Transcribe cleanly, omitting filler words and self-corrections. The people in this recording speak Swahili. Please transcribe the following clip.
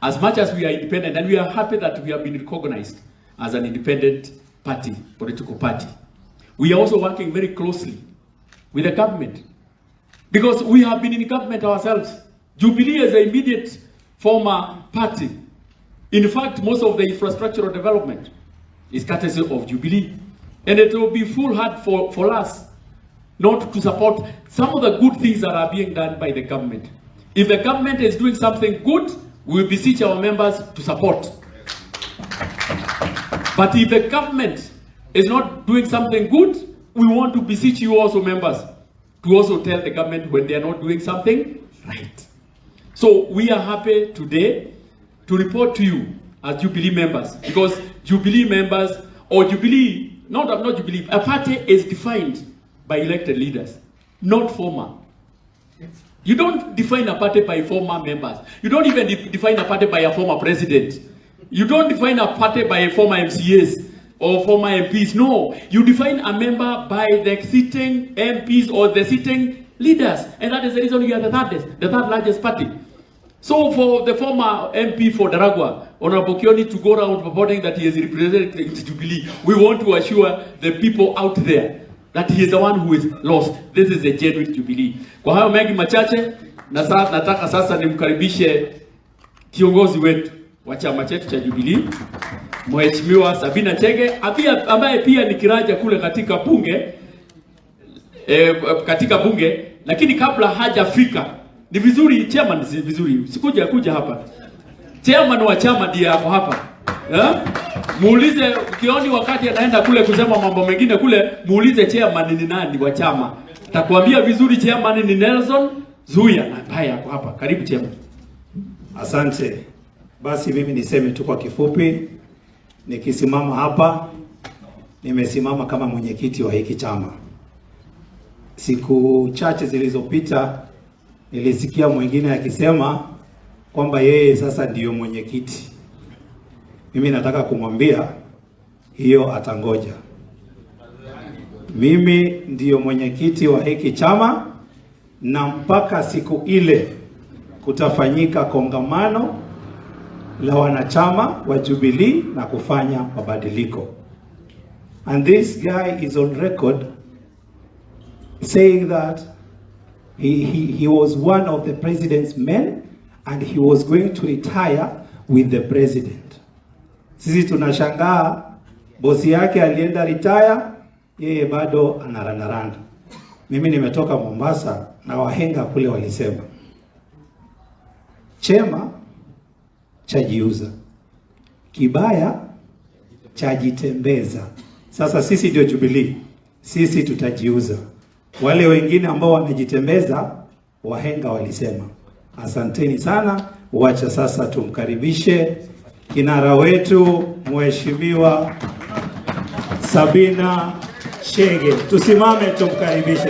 as much as we are independent, and we are happy that we have been recognized as an independent party, political party, we are also working very closely with the government, because we have been in government ourselves. Jubilee is the immediate former party. In fact, most of the infrastructural development is courtesy of Jubilee. And it will be foolhardy for us not to support some of the good things that are being done by the government. If the government is doing something good, we will beseech our members to support. But if the government is not doing something good, we want to beseech you also, members, to also tell the government when they are not doing something right. So we are happy today to report to you as Jubilee members, because Jubilee members, or Jubilee, not Jubilee, a party is defined by elected leaders, not former. You don't define a party by former members. You don't even define a party by a former president. You don't define a party by former MCAs or former MPs. No, you define a member by the sitting MPs or the sitting leaders. And that is the reason you are the third largest party. So for the former MP for Daragwa, Honorable Kioni, to go around reporting that he is representing Jubilee, we want to assure the people out there that he is the one who is lost. This is a genuine Jubilee. Kwa hayo mengi machache, nataka sasa nimkaribishe kiongozi wetu wa chama chetu cha Jubilee, Mheshimiwa Sabina Chege, ambaye pia ni kiraja kule katika bunge, lakini kabla hajafika, ni vizuri chairman, kuja hapa. Chairman wa chama ndiye hapo hapa. Muulize Kioni wakati anaenda kule kusema mambo mengine kule, muulize chairman ni nani wa chama. Takwambia vizuri chairman ni Nelson Zuya. Haya hapo hapa. Karibu chairman. Asante. Basi mimi niseme tu kwa kifupi, nikisimama hapa nimesimama kama mwenyekiti wa hiki chama. Siku chache zilizopita nilisikia mwingine akisema kwamba yeye sasa ndiyo mwenyekiti. Mimi nataka kumwambia hiyo atangoja. Mimi ndiyo mwenyekiti wa hiki chama, na mpaka siku ile kutafanyika kongamano la wanachama wa Jubilee na kufanya mabadiliko. And this guy is on record saying that he was one of the president's men and he was going to retire with the president. Sisi tunashangaa bosi yake alienda retire, yeye bado anarandaranda. Mimi nimetoka Mombasa na wahenga kule walisema chema chajiuza, kibaya chajitembeza. Sasa sisi ndio Jubilee, sisi tutajiuza. Wale wengine ambao wanajitembeza, wahenga walisema. Asanteni sana. Wacha sasa tumkaribishe kinara wetu Mheshimiwa Sabina Chege. Tusimame tumkaribishe.